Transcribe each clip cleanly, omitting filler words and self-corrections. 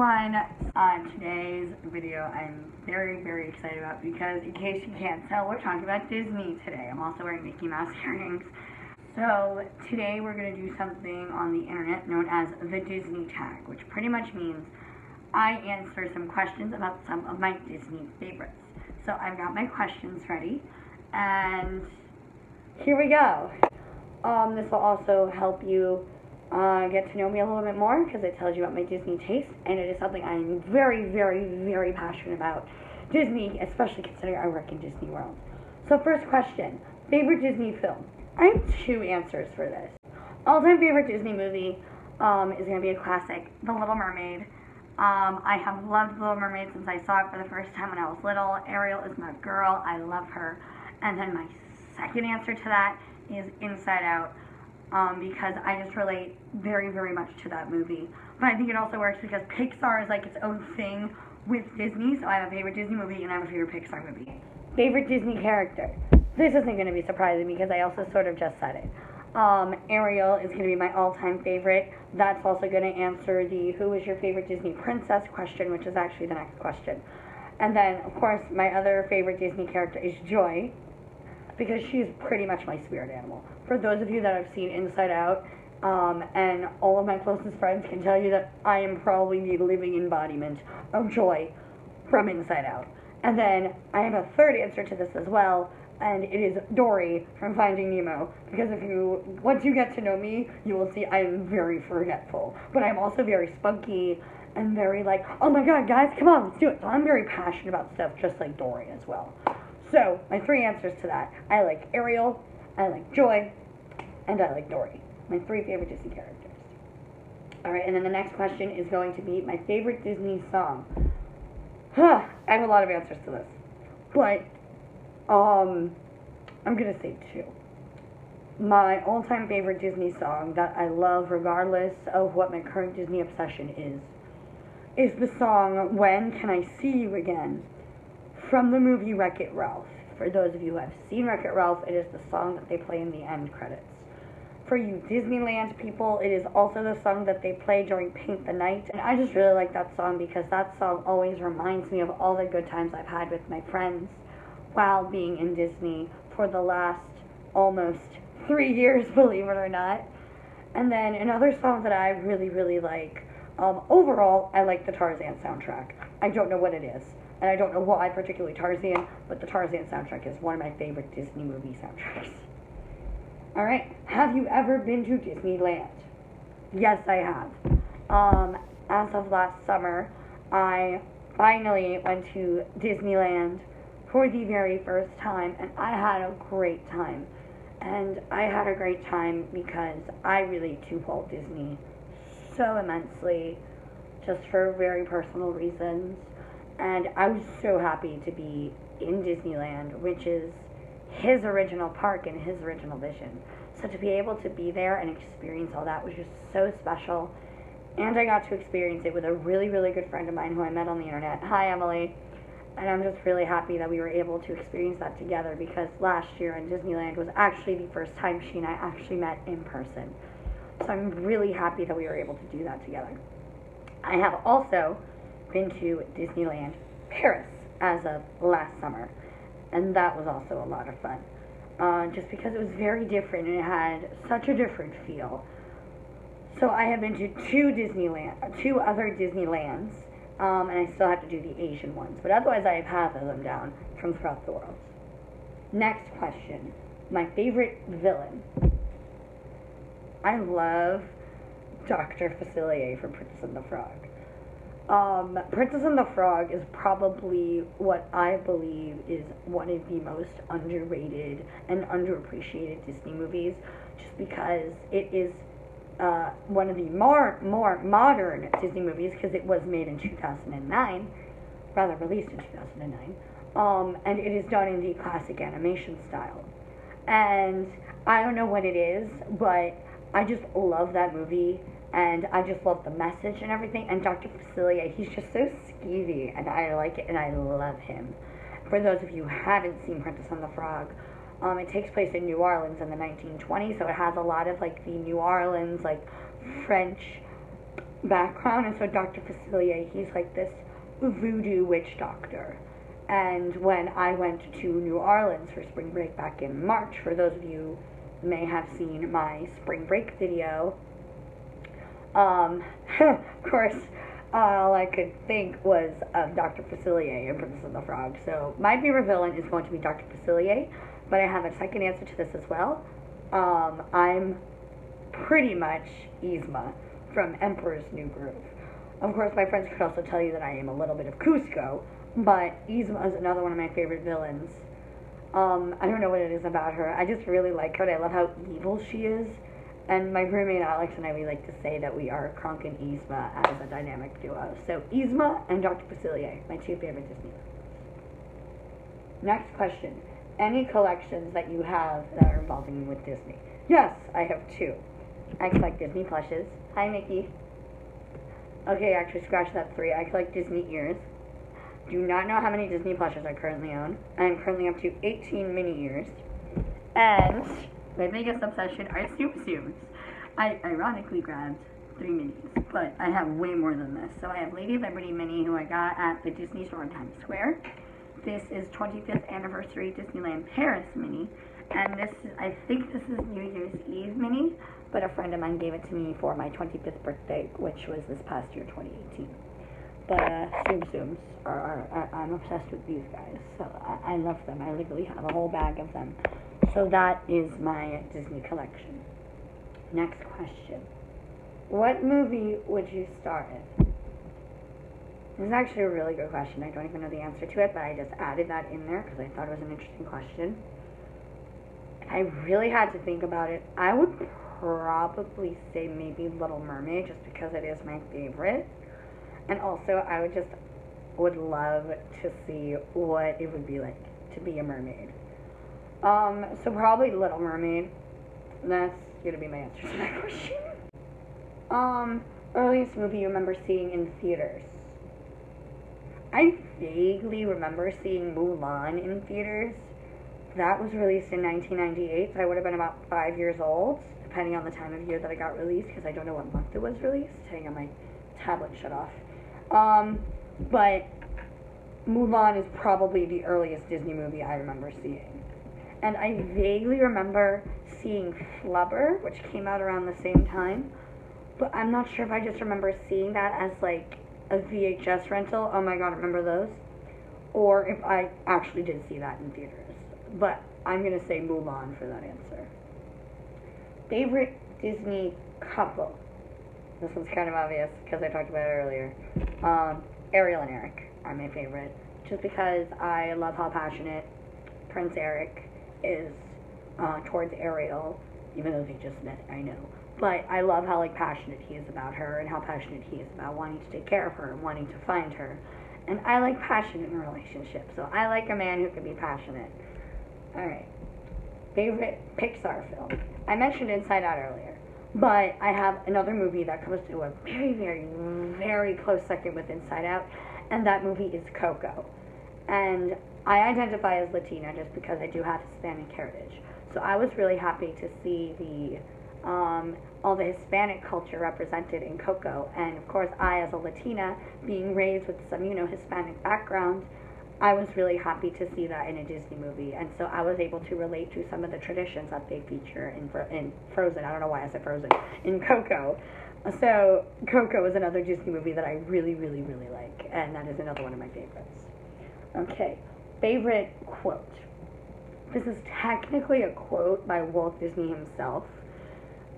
everyone, today's video I'm very excited about because in case you can't tell, we're talking about Disney today. I'm also wearing Mickey Mouse earrings. So today we're going to do something on the internet known as the Disney tag, which pretty much means I answer some questions about some of my Disney favorites. So I've got my questions ready, and here we go. This will also help you get to know me a little bit more because it tells you about my Disney taste, and it is something I'm very passionate about. Disney, especially considering I work in Disney World. So first question, favorite Disney film? I have two answers for this. All-time favorite Disney movie is going to be a classic, The Little Mermaid. I have loved The Little Mermaid since I saw it for the first time when I was little. Ariel is my girl. I love her. And then my second answer to that is Inside Out. Because I just relate very much to that movie. But I think it also works because Pixar is like its own thing with Disney, so I have a favorite Disney movie and I have a favorite Pixar movie. Favorite Disney character? This isn't going to be surprising because I also sort of just said it. Ariel is going to be my all-time favorite. That's also going to answer the who is your favorite Disney princess question, which is actually the next question. And then, of course, my other favorite Disney character is Joy, because she's pretty much my spirit animal. For those of you that have seen Inside Out, and all of my closest friends can tell you that I am probably the living embodiment of Joy from Inside Out. And then I have a third answer to this as well, and it is Dory from Finding Nemo. Because once you get to know me, you will see I am very forgetful. But I'm also very spunky and very like, oh my god, guys, come on, let's do it. So I'm very passionate about stuff just like Dory as well. So, my three answers to that. I like Ariel, I like Joy, and I like Dory. My three favorite Disney characters. Alright, and then the next question is going to be my favorite Disney song. I have a lot of answers to this. But, I'm gonna say two. My all-time favorite Disney song that I love regardless of what my current Disney obsession is the song When Can I See You Again? From the movie Wreck-It Ralph. For those of you who have seen Wreck-It Ralph, it is the song that they play in the end credits. For you Disneyland people, it is also the song that they play during Paint the Night. And I just really like that song because that song always reminds me of all the good times I've had with my friends while being in Disney for the last almost 3 years, believe it or not. And then another song that I really like, overall, I like the Tarzan soundtrack. I don't know what it is. And I don't know why, particularly Tarzan, but the Tarzan soundtrack is one of my favorite Disney movie soundtracks. Alright, have you ever been to Disneyland? Yes, I have. As of last summer, I finally went to Disneyland for the very first time, and I had a great time. And I had a great time because I relate to Walt Disney so immensely, just for very personal reasons. And I was so happy to be in Disneyland, which is his original park and his original vision. So to be able to be there and experience all that was just so special. And I got to experience it with a really good friend of mine who I met on the internet. Hi, Emily. And I'm just really happy that we were able to experience that together because last year in Disneyland was actually the first time she and I actually met in person. So I'm really happy that we were able to do that together. I have also been to Disneyland Paris as of last summer, and that was also a lot of fun, just because it was very different and it had such a different feel. So I have been to two other Disneylands, and I still have to do the Asian ones, but otherwise I have half of them down from throughout the world. Next question, my favorite villain. I love Dr. Facilier from Princess and the Frog. Princess and the Frog is probably what I believe is one of the most underrated and underappreciated Disney movies, just because it is one of the more modern Disney movies, because it was made in 2009, rather released in 2009, and it is done in the classic animation style. And I don't know what it is, but I just love that movie. And I just love the message and everything. And Dr. Facilier, he's just so skeevy, and I like it, and I love him. For those of you who haven't seen Princess and the Frog, it takes place in New Orleans in the 1920s, so it has a lot of, like, the New Orleans, like, French background. And so Dr. Facilier, he's like this voodoo witch doctor. And when I went to New Orleans for spring break back in March, for those of you who may have seen my spring break video, of course, all I could think was of Dr. Facilier in Princess and the Frog. So my favorite villain is going to be Dr. Facilier, but I have a second answer to this as well. I'm pretty much Yzma from Emperor's New Groove. Of course, my friends could also tell you that I am a little bit of Cusco, but Yzma is another one of my favorite villains. I don't know what it is about her. I just really like her, and I love how evil she is. And my roommate Alex and I, we like to say that we are Kronk and Yzma as a dynamic duo. So Yzma and Dr. Facilier, my two favorite Disney villains. Next question. Any collections that you have that are involving you with Disney? Yes, I have two. I collect Disney plushes. Hi, Mickey. Okay, actually, scratch that, 3. I collect Disney ears. Do not know how many Disney plushes I currently own. I am currently up to 18 mini ears. And my biggest obsession are Tsum Tsums. I ironically grabbed 3 minis, but I have way more than this. So I have Lady Liberty mini, who I got at the Disney store in Times Square. This is 25th Anniversary Disneyland Paris mini. And this is, I think this is New Year's Eve mini, but a friend of mine gave it to me for my 25th birthday, which was this past year, 2018. But Tsum Tsums I'm obsessed with these guys, so I love them. I literally have a whole bag of them. So that is my Disney collection. Next question. What movie would you star in? This is actually a really good question. I don't even know the answer to it, but I just added that in there because I thought it was an interesting question. If I really had to think about it, I would probably say maybe Little Mermaid, just because it is my favorite. And also, I would love to see what it would be like to be a mermaid. So probably Little Mermaid. That's gonna be my answer to that question. Earliest movie you remember seeing in theaters? I vaguely remember seeing Mulan in theaters. That was released in 1998, so I would have been about 5 years old, depending on the time of year that it got released, because I don't know what month it was released. Hang on, my tablet shut off. But Mulan is probably the earliest Disney movie I remember seeing. And I vaguely remember seeing Flubber, which came out around the same time, but I'm not sure if I just remember seeing that as like a VHS rental. Oh my god, remember those? Or if I actually did see that in theaters. But I'm going to say Mulan for that answer. Favorite Disney couple? This one's kind of obvious because I talked about it earlier. Ariel and Eric are my favorite. Just because I love how passionate Prince Eric is towards Ariel, even though they just met, I know. But I love how like passionate he is about her and how passionate he is about wanting to take care of her and wanting to find her. And I like passion in a relationship, so I like a man who can be passionate. Alright. Favorite Pixar film? I mentioned Inside Out earlier, but I have another movie that comes to a very, very, very close second with Inside Out, and that movie is Coco. And I identify as Latina just because I do have Hispanic heritage. So I was really happy to see all the Hispanic culture represented in Coco. And of course, I, as a Latina, being raised with some, Hispanic background, I was really happy to see that in a Disney movie. And so I was able to relate to some of the traditions that they feature in Frozen. I don't know why I said Frozen. In Coco. So Coco is another Disney movie that I really, really, really like. And that is another one of my favorites. Okay. Favorite quote. This is technically a quote by Walt Disney himself,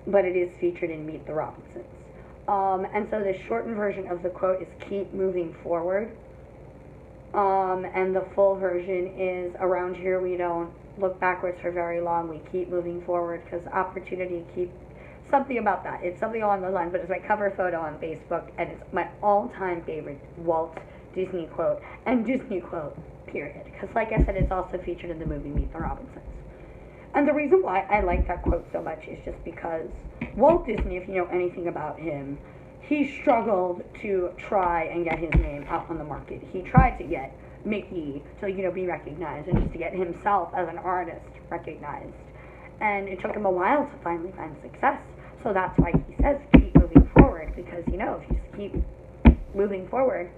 but it is featured in Meet the Robinsons. And so the shortened version of the quote is "keep moving forward." And the full version is "around here we don't look backwards for very long, we keep moving forward because opportunity keep..." Something about that. It's something along those lines, but it's my cover photo on Facebook, and it's my all-time favorite Walt Disney quote, and Disney quote, period. Because like I said, it's also featured in the movie Meet the Robinsons. And the reason why I like that quote so much is just because Walt Disney, if you know anything about him, he struggled to try and get his name out on the market. He tried to get Mickey to, be recognized, and just to get himself as an artist recognized. And it took him a while to finally find success. So that's why he says keep moving forward. because, you know, if you just keep moving forward,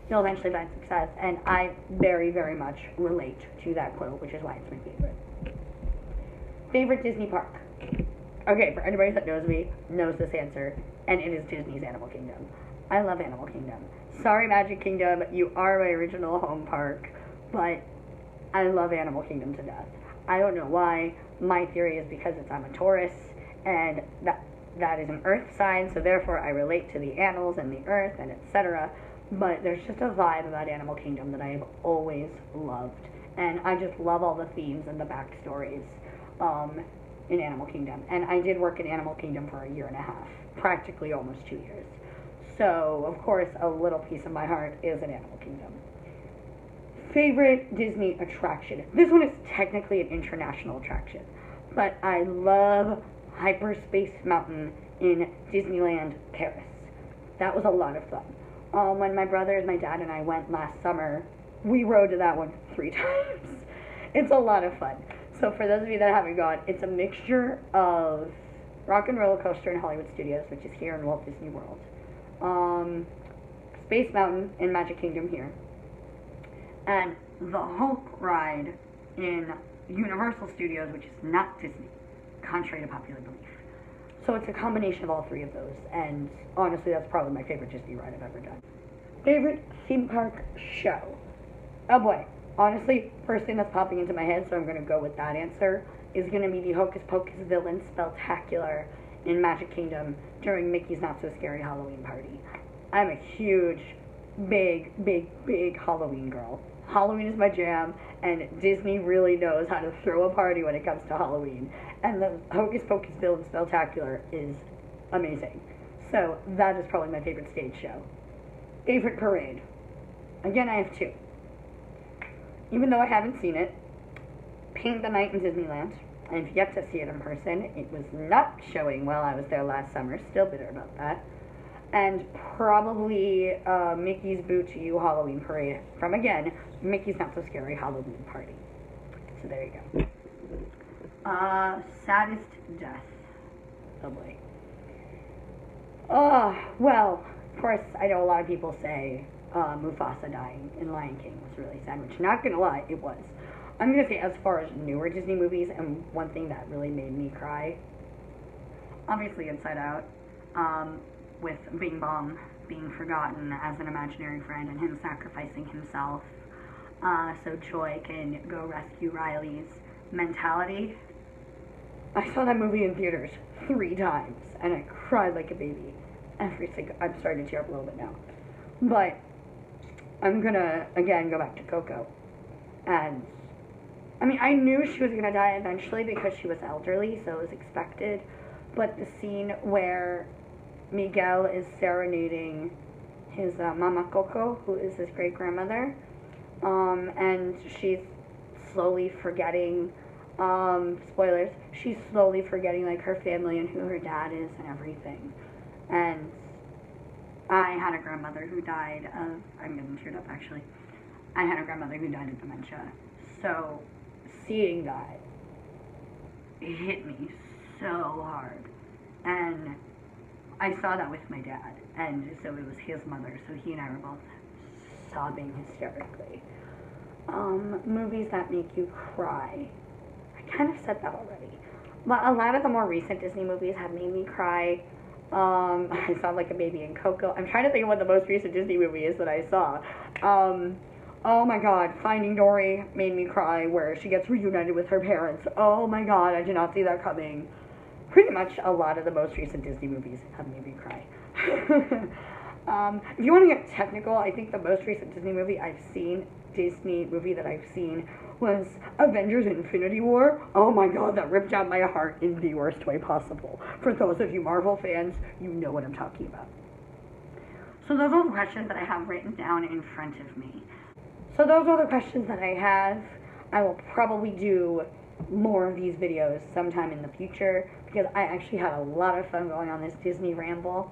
you'll eventually find success. And I very, very much relate to that quote, which is why it's my favorite. Favorite Disney park? Okay, for anybody that knows me, knows this answer, and it is Disney's Animal Kingdom. I love Animal Kingdom. Sorry, Magic Kingdom, you are my original home park, but I love Animal Kingdom to death. I don't know why. My theory is because I'm a Taurus, and that is an earth sign, so therefore I relate to the animals and the earth and etc. But there's just a vibe about Animal Kingdom that I have always loved. And I just love all the themes and the backstories in Animal Kingdom. And I did work in Animal Kingdom for 1.5 years, practically almost 2 years. So, of course, a little piece of my heart is in Animal Kingdom. Favorite Disney attraction? This one is technically an international attraction, but I love Hyperspace Mountain in Disneyland Paris. That was a lot of fun. When my brothers, my dad, and I went last summer, we rode to that one 3 times. It's a lot of fun. So for those of you that haven't gone, it's a mixture of Rock and Roller Coaster in Hollywood Studios, which is here in Walt Disney World, Space Mountain in Magic Kingdom here, and the Hulk ride in Universal Studios, which is not Disney, contrary to popular belief. So it's a combination of all 3 of those, and honestly, that's probably my favorite Disney ride I've ever done. Favorite theme park show? Oh boy, honestly, first thing that's popping into my head, so I'm going to go with that answer, is going to be the Hocus Pocus Villain Spectacular in Magic Kingdom during Mickey's Not So Scary Halloween Party. I'm a huge, big Halloween girl. Halloween is my jam, and Disney really knows how to throw a party when it comes to Halloween. And the Hocus Pocus Villain Spectacular is amazing. So that is probably my favorite stage show. Favorite parade? Again, I have 2. Even though I haven't seen it, Paint the Night in Disneyland. I've yet to see it in person. It was not showing while I was there last summer. Still bitter about that. And probably Mickey's Boo to You Halloween Parade from, again, Mickey's Not So Scary Halloween Party. So there you go. Saddest death. Oh boy. Well, of course, I know a lot of people say Mufasa dying in Lion King was really sad, which, not gonna lie, it was. I'm gonna say, as far as newer Disney movies, and one thing that really made me cry, obviously Inside Out, with Bing Bong being forgotten as an imaginary friend and him sacrificing himself so Joy can go rescue Riley's mentality. I saw that movie in theaters 3 times, and I cried like a baby. I'm starting to tear up a little bit now. But I'm gonna, again, go back to Coco. And, I mean, I knew she was gonna die eventually because she was elderly, so it was expected. But the scene where Miguel is serenading his Mama Coco, who is his great-grandmother, and she's slowly forgetting, spoilers, she's slowly forgetting, like, her family and who her dad is and everything. And I had a grandmother who died of, I'm getting teared up, actually. I had a grandmother who died of dementia. So, seeing that, it hit me so hard. And I saw that with my dad, and so it was his mother, so he and I were both sobbing hysterically. Movies that make you cry. I kind of said that already. But a lot of the more recent Disney movies have made me cry. I sound like a baby in Coco. I'm trying to think of what the most recent Disney movie is that I saw. Oh my god, Finding Dory made me cry, where she gets reunited with her parents. Oh my god, I did not see that coming. Pretty much a lot of the most recent Disney movies have made me cry. If you want to get technical, I think the most recent Disney movie that I've seen was Avengers Infinity War. Oh my god, that ripped out my heart in the worst way possible. For those of you Marvel fans, you know what I'm talking about. So those are the questions that I have written down in front of me. So those are the questions that I have. I will probably do more of these videos sometime in the future, because I actually had a lot of fun going on this Disney ramble.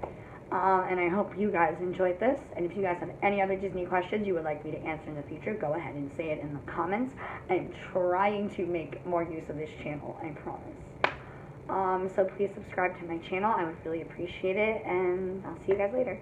And I hope you guys enjoyed this. And if you guys have any other Disney questions you would like me to answer in the future, go ahead and say it in the comments. I'm trying to make more use of this channel, I promise. So please subscribe to my channel. I would really appreciate it, and I'll see you guys later.